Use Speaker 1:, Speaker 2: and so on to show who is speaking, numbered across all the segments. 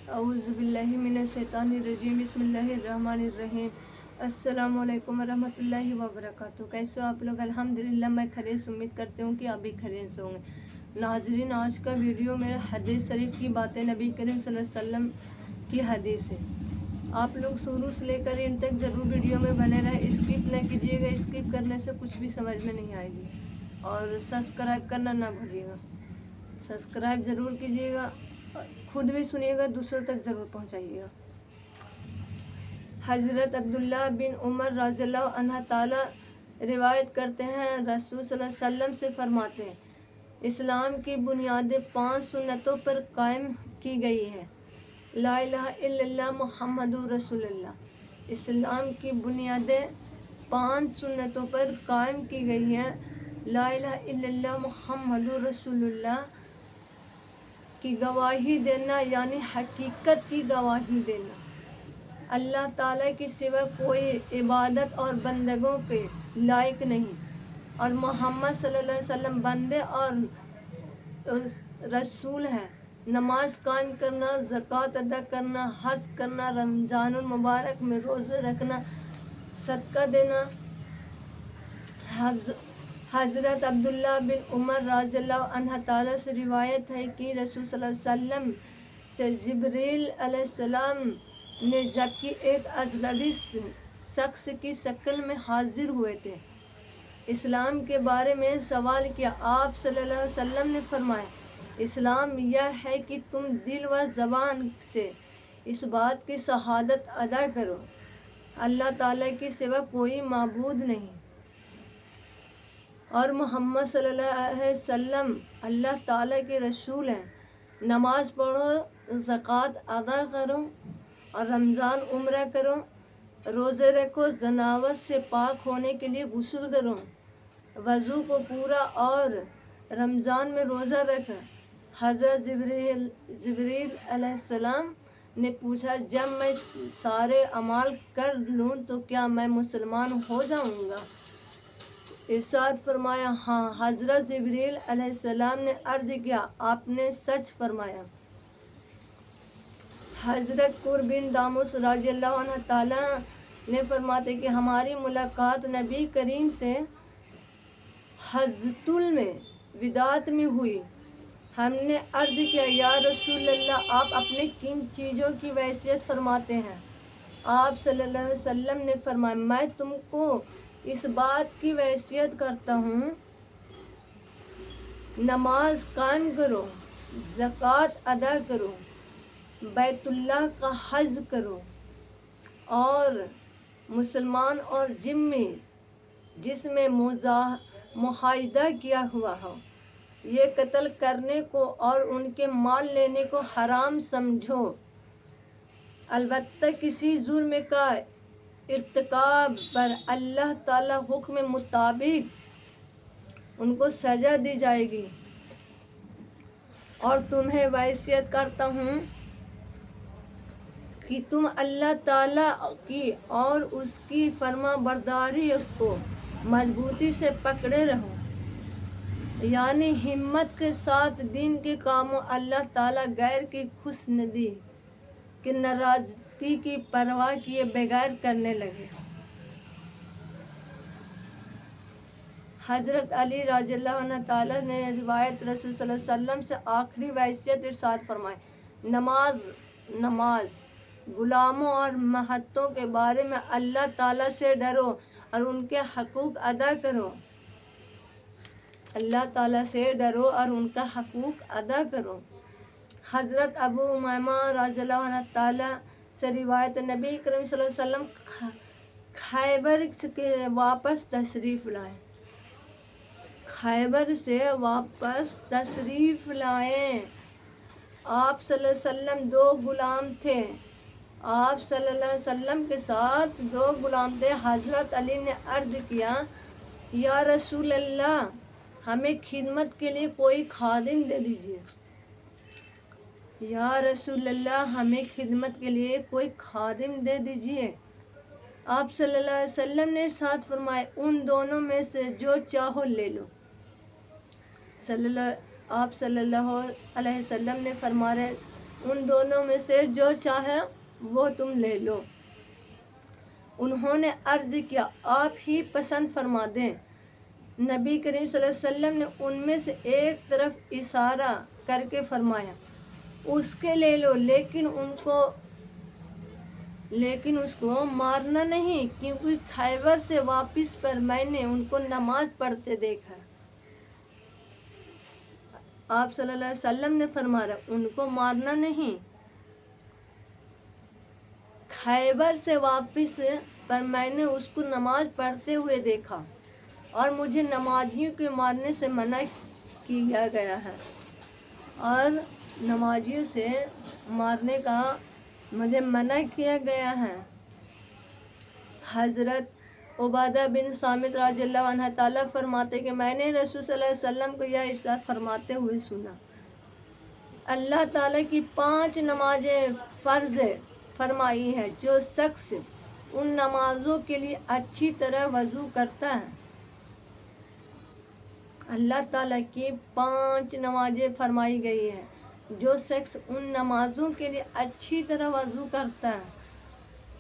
Speaker 1: اعوذ باللہ من الشیطان الرجیم، بسم اللہ الرحمن الرحیم۔ السلام علیکم ورحمۃ اللہ وبرکاتہ۔ کیسے ہو آپ لوگ؟ الحمدللہ میں خیریت سے، امید کرتے ہوں کہ آپ بھی خیریت سے ہوں گے۔ ناظرین، آج کا ویڈیو میرا حدیث شریف کی باتیں، نبی کریم صلی اللہ علیہ وسلم کی حدیث ہے۔ آپ لوگ شروع سے لے کر ان تک ضرور ویڈیو میں بنے رہے، اسکپ نہ کیجیے گا، اسکپ کرنے سے کچھ بھی سمجھ میں نہیں آئے گی۔ اور سبسکرائب کرنا نہ بھولیے گا، سبسکرائب ضرور کیجیے گا، خود بھی سنیے گا، دوسروں تک ضرور پہنچائیے گا۔ حضرت عبداللہ بن عمر رضی اللہ عنہ تعالی روایت کرتے ہیں، رسول صلی اللہ علیہ وسلم سے فرماتے ہیں، اسلام کی بنیادیں 5 سنتوں پر قائم کی گئی ہے۔ لا الہ الا اللہ محمد رسول اللہ۔ اسلام کی بنیادیں 5 سنتوں پر قائم کی گئی ہیں۔ لا الہ الا اللہ محمد رسول اللہ کی گواہی دینا، یعنی حقیقت کی گواہی دینا۔ اللہ تعالیٰ کے سوا کوئی عبادت اور بندگوں کے لائق نہیں، اور محمد صلی اللہ علیہ وسلم بندے اور رسول ہیں۔ نماز قائم کرنا، زکوٰۃ ادا کرنا، حج کرنا، رمضان المبارک میں روزے رکھنا، صدقہ دینا۔ حضرت عبداللہ بن عمر رضی اللہ عنہ تعالیٰ سے روایت ہے کہ رسول صلی اللہ علیہ وسلم سے جبریل علیہ السلام نے جبکہ ایک اجنبی شخص کی شکل میں حاضر ہوئے تھے، اسلام کے بارے میں سوال کیا۔ آپ صلی اللہ علیہ وسلم نے فرمایا، اسلام یہ ہے کہ تم دل و زبان سے اس بات کی شہادت ادا کرو، اللہ تعالیٰ کے سوا کوئی معبود نہیں، اور محمد صلی اللہ علیہ وسلم اللہ تعالیٰ کے رسول ہیں۔ نماز پڑھو، زکوٰۃ ادا کرو، اور رمضان عمرہ کرو، روزے رکھو، جنابت سے پاک ہونے کے لیے غسل کرو، وضو کو پورا، اور رمضان میں روزہ رکھو۔ حضرت جبریل علیہ السلام نے پوچھا، جب میں سارے اعمال کر لوں تو کیا میں مسلمان ہو جاؤں گا؟ ارشاد فرمایا، ہاں۔ حضرت جبریل علیہ السلام نے عرض کیا، آپ نے سچ فرمایا۔ حضرت قرب بن داموس رضی اللہ عنہ تعالیٰ نے فرماتے کہ ہماری ملاقات نبی کریم سے حجۃ الوداع میں ہوئی۔ ہم نے عرض کیا، یا رسول اللہ، آپ اپنے کن چیزوں کی وصیت فرماتے ہیں؟ آپ صلی اللہ علیہ وسلم نے فرمایا، میں تم کو اس بات کی وصیت کرتا ہوں، نماز قائم کرو، زکوٰۃ ادا کرو، بیت اللہ کا حج کرو، اور مسلمان اور ذمہ جس میں معاہدہ کیا ہوا ہو، یہ قتل کرنے کو اور ان کے مال لینے کو حرام سمجھو، البتہ کسی جرم کا ارتکاب پر اللہ تعالیٰ حکم مطابق ان کو سزا دی جائے گی۔ اور تمہیں وصیت کرتا ہوں کہ تم اللہ تعالیٰ کی اور اس کی فرما برداری کو مضبوطی سے پکڑے رہو، یعنی ہمت کے ساتھ دین کے کاموں، اللہ تعالیٰ غیر کی خوشنودی کی ناراضگی کی پرواہ کیے بغیر کرنے لگے۔ حضرت علی رضی اللہ عنہ تعالیٰ نے روایت، رسول صلی اللہ علیہ وسلم سے آخری وصیت ارشاد فرمائی، نماز، غلاموں اور ماتحتوں کے بارے میں اللہ تعالیٰ سے ڈرو اور ان کے حقوق ادا کرو، اللہ تعالیٰ سے ڈرو اور ان کا حقوق ادا کرو۔ حضرت ابو امیمہ رضی اللہ عنہ تعالیٰ سے روایت، نبی کریم صلی اللہ علیہ وسلم خیبر سے واپس تشریف لائے۔ خیبر سے واپس تشریف لائے۔ آپ صلی اللہ علیہ وسلم 2 غلام تھے۔ آپ صلی اللہ علیہ وسلم کے ساتھ 2 غلام تھے۔ حضرت علی نے عرض کیا، یا رسول اللہ، ہمیں خدمت کے لیے کوئی خادم دے دیجیے۔ یا رسول اللہ، ہمیں خدمت کے لیے کوئی خادم دے دیجیے۔ آپ صلی اللہ علیہ وسلم نے ارشاد فرمایا، ان دونوں میں سے جو چاہو لے لو۔ آپ صلی اللہ علیہ وسلم نے فرمایا، ان دونوں میں سے جو چاہے وہ تم لے لو۔ انہوں نے عرض کیا آپ ہی پسند فرما دیں۔ نبی کریم صلی اللہ علیہ وسلم نے ان میں سے ایک طرف اشارہ کر کے فرمایا اس کے لے لو، لیکن اس کو مارنا نہیں، کیونکہ خیبر سے واپس پر میں نے ان کو نماز پڑھتے دیکھا۔ آپ صلی اللہ علیہ وسلم نے فرمایا ان کو مارنا نہیں، خیبر سے واپس پر میں نے اس کو نماز پڑھتے ہوئے دیکھا اور مجھے نمازیوں کے مارنے سے منع کیا گیا ہے، اور نمازیوں سے مارنے کا مجھے منع کیا گیا ہے۔ حضرت عبادہ بن صامت رضی اللہ عنہ تعالیٰ فرماتے کہ میں نے رسول صلی اللہ علیہ وسلم کو یہ ارشاد فرماتے ہوئے سنا، اللہ تعالیٰ کی 5 نمازیں فرض فرمائی ہے، جو شخص ان نمازوں کے لیے اچھی طرح وضو کرتا ہے۔ اللہ تعالیٰ کی 5 نمازیں فرمائی گئی ہے، جو شخص ان نمازوں کے لیے اچھی طرح وضو کرتا ہے،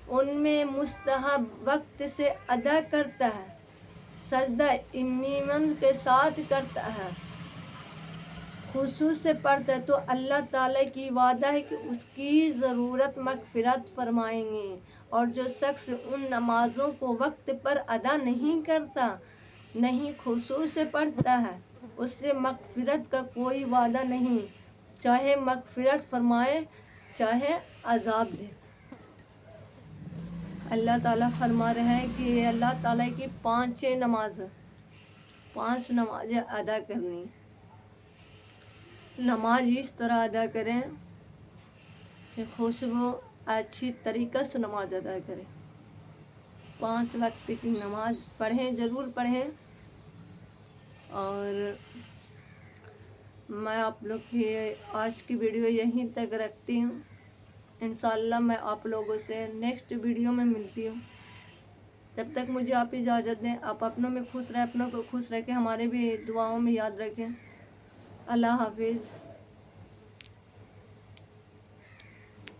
Speaker 1: ان میں مستحب وقت سے ادا کرتا ہے، سجدہ ایمان کے ساتھ کرتا ہے، خشوع سے پڑھتا ہے، تو اللہ تعالیٰ کی وعدہ ہے کہ اس کی ضرورت مغفرت فرمائیں گے، اور جو شخص ان نمازوں کو وقت پر ادا نہیں کرتا، نہیں خشوع سے پڑھتا ہے، اس سے مغفرت کا کوئی وعدہ نہیں، چاہے مغفرت فرمائے چاہے عذاب دے۔ اللہ تعالیٰ فرما رہے ہیں کہ اللہ تعالیٰ کی 5 نمازیں ادا کرنی، نماز اس طرح ادا کریں کہ خشوع اچھی طریقے سے نماز ادا کریں، 5 وقت کی نماز پڑھیں، ضرور پڑھیں۔ اور میں آپ لوگ کی آج کی ویڈیو یہیں تک رکھتی ہوں، انشاءاللہ میں آپ لوگوں سے نیکسٹ ویڈیو میں ملتی ہوں، تب تک مجھے آپ اجازت دیں، آپ اپنوں میں خوش رہیں، اپنوں کو خوش رکھیں، ہمارے بھی دعاؤں میں یاد رکھیں۔ اللہ حافظ۔